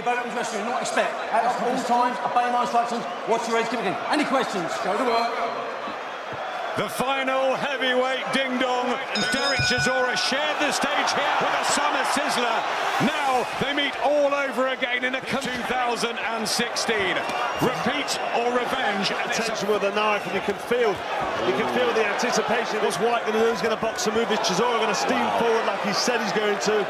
your bowman's wrestling, not expect. At all times, obey my instructions, watch your head, keep it in. Any questions? Go to work. The final heavyweight ding-dong. Derek Chisora shared the stage here with a summer sizzler. Now they meet all over again in a 2016. Repeat or revenge. Attention with a knife, and you can feel the anticipation. What's Whyte going to do? He's going to box a move. Is Chisora going to steam forward like he said he's going to?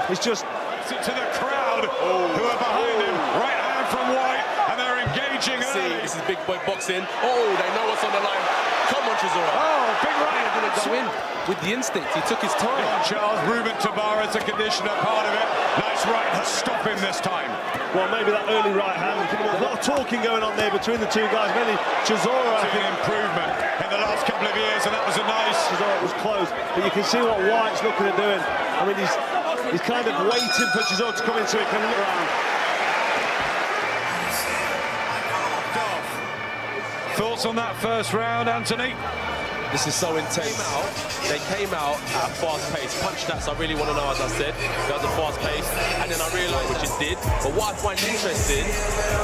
He's just to the crowd who are behind him. Right hand from Whyte, and they're engaging early. This is big boy boxing. Oh, they know what's on the line. Come on, Chisora. Oh, big right. Didn't go in with the instinct. He took his time. Charles, Ruben Tavares, a conditioner, part of it. Nice right hand. Stop him this time. Well, maybe that early right hand. There's a lot of talking going on there between the two guys. Mainly Chisora, I think, improvement in the last couple of years, and that was a nice. Chisora was close, but you can see what Whyte's looking at doing. I mean, he's kind of waiting for Chisora to come in so he can look around. Thoughts on that first round, Anthony? This is so intense. They came out at a fast pace. Punch stats, I really want to know, as I said. That was a fast pace. And then I realised, which it did. But what I find interesting,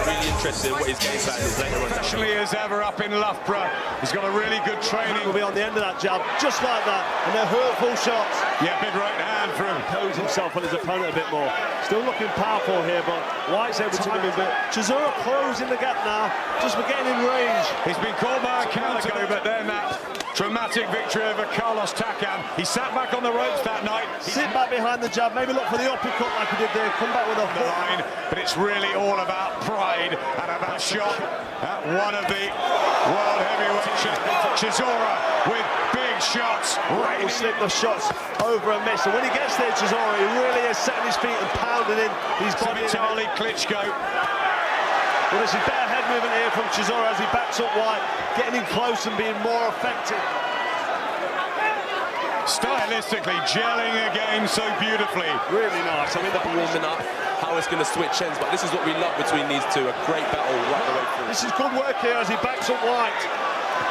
really interesting, what his game plan is later on. Especially as ever up in Loughborough. He's got a really good training. He'll be on the end of that jab, just like that. And they're hurtful shots. Yeah, big right hand for him. Pose himself on his opponent a bit more. Still looking powerful here, but Whyte's able to time him. But Chisora closing the gap now, just for getting in range. He's been called by a counter, but then that dramatic victory over Carlos Takam. He sat back on the ropes that night. Sit back behind the jab, maybe look for the uppercut like he did there, come back with a hook. Line, but it's really all about pride and about shot at one of the world heavyweight champions. Chisora with big shots. Right, will slip the shots over and miss. And when he gets there, Chisora, he really is setting his feet and pounding in his body. Vitaly Klitschko. Well, this is better head movement here from Chisora as he backs up Whyte, getting in close and being more effective. Stylistically gelling again so beautifully. Really nice. I mean, they're warming up, how it's going to switch ends, but this is what we love between these two, a great battle right the way through. This is good work here as he backs up Whyte.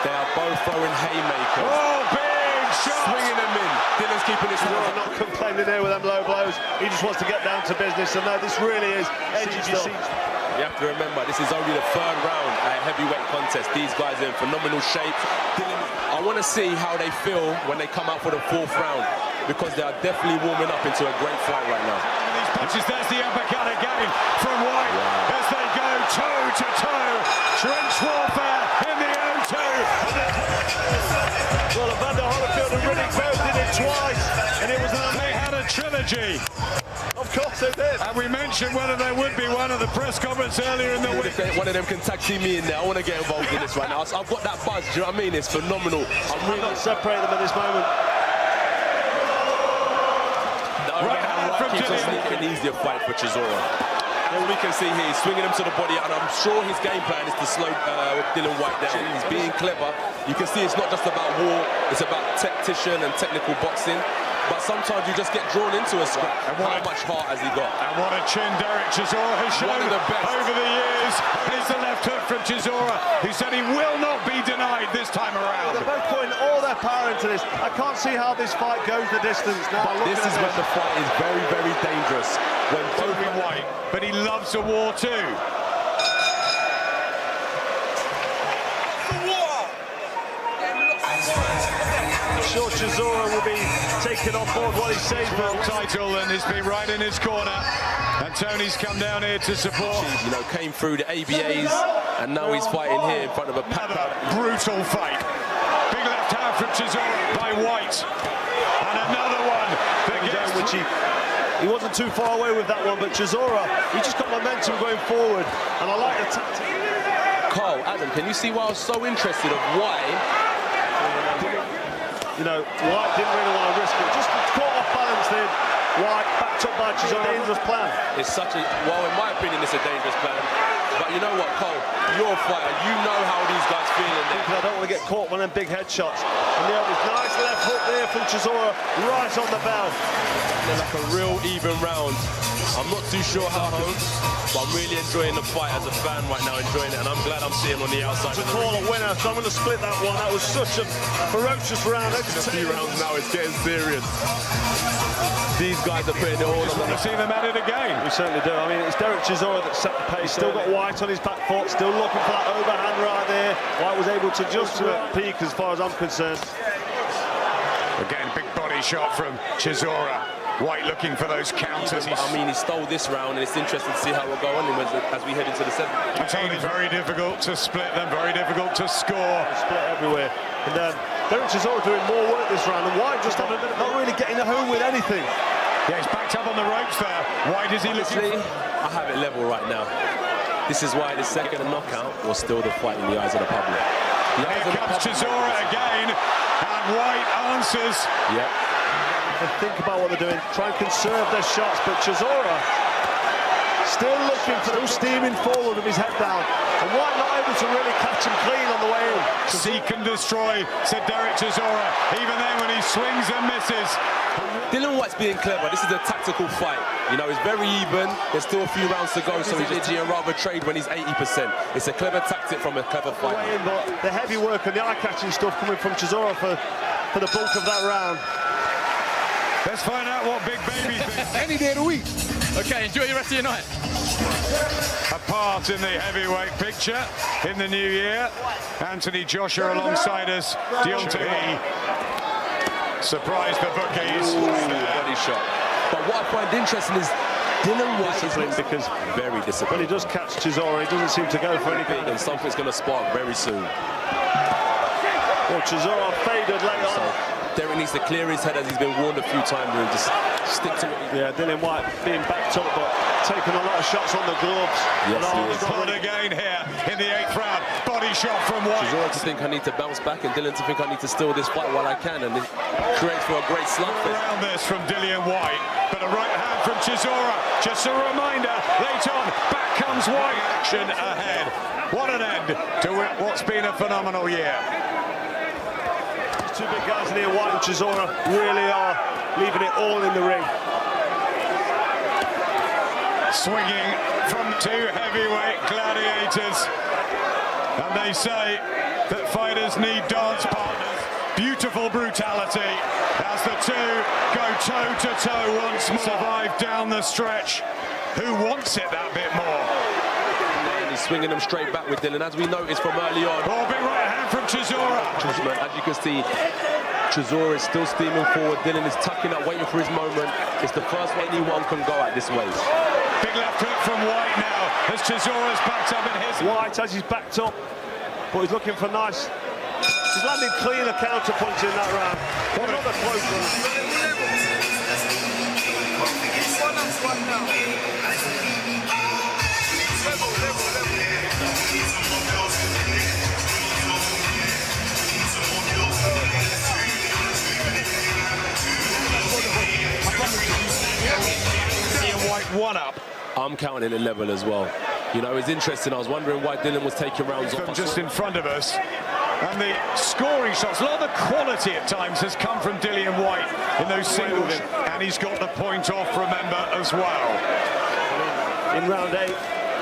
They are both throwing haymakers. Oh, big shot! Swinging them in. Dylan's keeping his Chisora not complaining there with them low blows. He just wants to get down to business, and no, this really is edgy stuff. You have to remember, this is only the third round at a heavyweight contest. These guys are in phenomenal shape. I want to see how they feel when they come out for the fourth round, because they are definitely warming up into a great fight right now. These punches, there's the uppercut again from Whyte as they go toe to toe. Trench warfare in the O2. Well, Evander Holyfield and Riddick both did it twice, and it was they had a trilogy. Of course they did. And we mentioned whether there would be one at the press conference earlier in the week. One of them can tag team me in there. I want to get involved in this right now. I've got that buzz, do you know what I mean? It's phenomenal. I'm really not separating them at this moment. Right hand from keeps us making an easier fight for Chisora. All we can see here, he's swinging him to the body, and I'm sure his game plan is to slow Dillian Whyte down. He's being clever. You can see it's not just about war, it's about tactician and technical boxing. But sometimes you just get drawn into a scrap. And how much heart has he got? And what a chin Derek Chisora has shown over the years. It's the left hook from Chisora, who said he will not be denied this time around. They're both putting all their power into this. I can't see how this fight goes the distance now. This is when the fight is very, very dangerous. When both Whyte, but he loves a war too. Sure, Chisora will be taking on board what he says. World title, and he's been right in his corner. And Tony's come down here to support. You know, came through the ABAs, and now he's fighting here in front of a packed crowd. Brutal fight. Big left hand from Chisora by Whyte, and another one. Which he wasn't too far away with that one, but Chisora, he just got momentum going forward, and I like the tactic. Carl, Adam, can you see why I was so interested of why? You know, Whyte didn't really want to risk it. Just caught off balance there. Whyte backed up by Chisora. Dangerous plan. It's such a, well, in my opinion, it's a dangerous plan. But you know what, Cole? You're a fighter. You know how these guys feel in there. I don't want to get caught one of them big headshots. And there was nice left hook there from Chisora, right on the bell. They're like a real even round. I'm not too sure how, but I'm really enjoying the fight as a fan right now, enjoying it, and I'm glad I'm seeing on the outside. To call a winner, so I'm going to split that one. That was such a ferocious round. A few rounds now, it's getting serious. These guys are putting it all on. Want to see them at it again. We certainly do. I mean, it's Derek Chisora that set the pace. Still got Whyte on his back foot, still looking for that overhand right there. Whyte was able to just peak as far as I'm concerned. Again, big body shot from Chisora. Whyte looking for those counters. I mean, he stole this round, and it's interesting to see how we'll go on as we head into the seventh. It's very difficult to split them, very difficult to score. Split everywhere. And Derek Chisora doing more work this round, and Whyte just having a bit of not really getting home with anything. Yeah, he's backed up on the ropes there. Why does he look? I have it level right now. This is why the second knockout was still the fight in the eyes of the public. Here comes Chisora again, and Whyte answers. Yep. And think about what they're doing, try and conserve their shots, but Chisora still looking for those steaming forward with his head down, and Whyte not able to really catch him clean on the way in. Seek and destroy, said Derek Chisora, even then when he swings and misses. Dillian Whyte's being clever. This is a tactical fight. You know, it's very even. There's still a few rounds to go, so he's edgy and rather trade when he's 80%. It's a clever tactic from a clever fighter. But the heavy work and the eye-catching stuff coming from Chisora for the bulk of that round. Let's find out what Big Baby thinks. Any day of the week. Okay, enjoy the rest of your night. A part in the heavyweight picture in the new year. Anthony Joshua alongside us. Deontay surprised the bookies. Body shot. But what I find interesting is Dillian Whyte is because very disciplined. when he does catch Chisora, he doesn't seem to go for anything. And something's going to spark very soon. Well, Chisora faded late on. Derek needs to clear his head, as he's been warned a few times, and just stick to it. Yeah, Dillian Whyte being backed up, but taking a lot of shots on the gloves. Yes, he is. Blood again here in the 8th round. Body shot from Whyte. Chisora to think I need to bounce back, and Dillian to think I need to steal this fight while I can, and it creates for a great slugfest. Around this from Dillian Whyte, but a right hand from Chisora. Just a reminder, late on, back comes Whyte. Action ahead. What an end to what's been a phenomenal year. Two big guys in here, Whyte and Chisora, really are leaving it all in the ring. Swinging from two heavyweight gladiators. And they say that fighters need dance partners. Beautiful brutality as the two go toe-to-toe once more. Survive down the stretch. Who wants it that bit more? And he's swinging them straight back with Dillian, as we noticed from early on. Oh, big right hand from Chisora. As you can see, Chisora is still steaming forward. Dillian is tucking up, waiting for his moment. It's the first way anyone can go at this way. Big left hook from Whyte now as Chisora's backed up in his. Whyte as he's backed up, but he's looking for nice. He's landing cleaner counter punch in that round. Another close one. One up. I'm counting it level as well. You know, it's interesting. I was wondering why Dillian was taking rounds off. Just in front of us. And the scoring shots, a lot of the quality at times has come from Dillian Whyte in those singles. And he's got the point off, remember, as well. In round 8,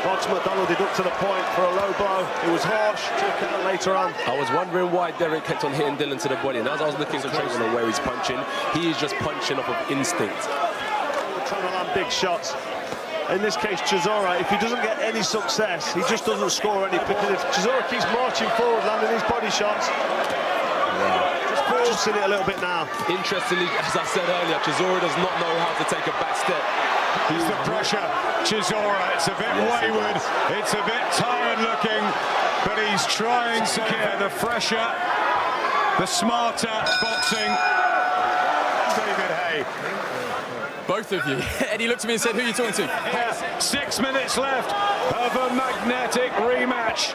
Mark McDonald deducted the point for a low blow. It was harsh, took out later on. I was wondering why Derek kept on hitting Dillian to the body. And as I was looking concentrating on where he's punching, he is just punching off of instinct. Trying to land big shots. In this case, Chisora, if he doesn't get any success, he just doesn't score any. Because if Chisora keeps marching forward, landing his body shots, just forcing it a little bit now. Interestingly, as I said earlier, Chisora does not know how to take a back step. He's the pressure. Chisora, it's a bit wayward, it's a bit tired looking, but he's trying to get the fresher, the smarter boxing. David Hay. Both of you. Eddie looked at me and said, who are you talking to? Yeah, 6 minutes left of a magnetic rematch.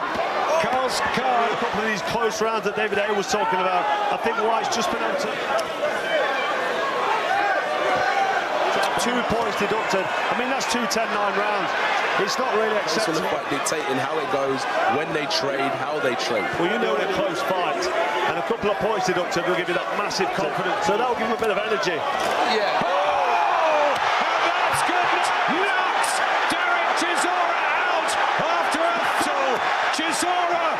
Carl's card. A couple of these close rounds that David Hay was talking about. I think Whyte's just been able to have 2 points deducted. I mean, that's 2 10-9 rounds. It's not really acceptable. It's all about dictating how it goes, when they trade, how they trade. Well, you know, in a close fight, and a couple of points deducted will give you that massive confidence. So that'll give him a bit of energy. Yeah. Chisora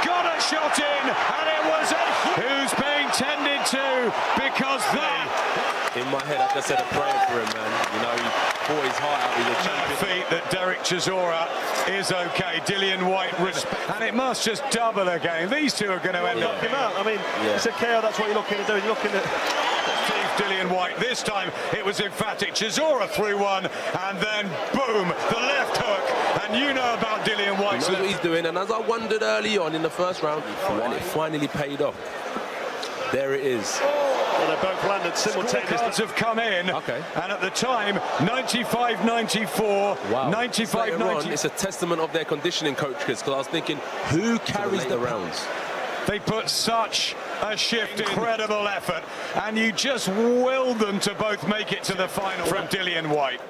got a shot in, and it was who's being tended to, because they... In my head, I just said a prayer for him, man. You know, he fought his heart out. He's a champion. Feet that Derek Chisora is okay. Dillian Whyte, and it must just double again. These two are going to end up. Knock him out. I mean, it's a KO. That's what you're looking to do. You're looking at Dillian Whyte. This time it was emphatic. Chisora threw one, and then boom, the left hook. And you know about Dillian Whyte. He knows what he's doing, and as I wondered early on in the first round, and it finally paid off. There it is. well, they both landed simultaneously. Cards have come in, okay. And at the time, 95-94, wow. 95-90. It's a testament of their conditioning coaches, because I was thinking, who carries the rounds? They put such a shift, incredible effort, and you just willed them to both make it to the final from Dillian Whyte.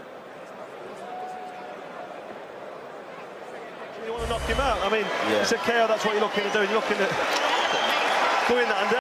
You want to knock him out. I mean, it's a KO, that's what you're looking to do. You're looking at doing that. And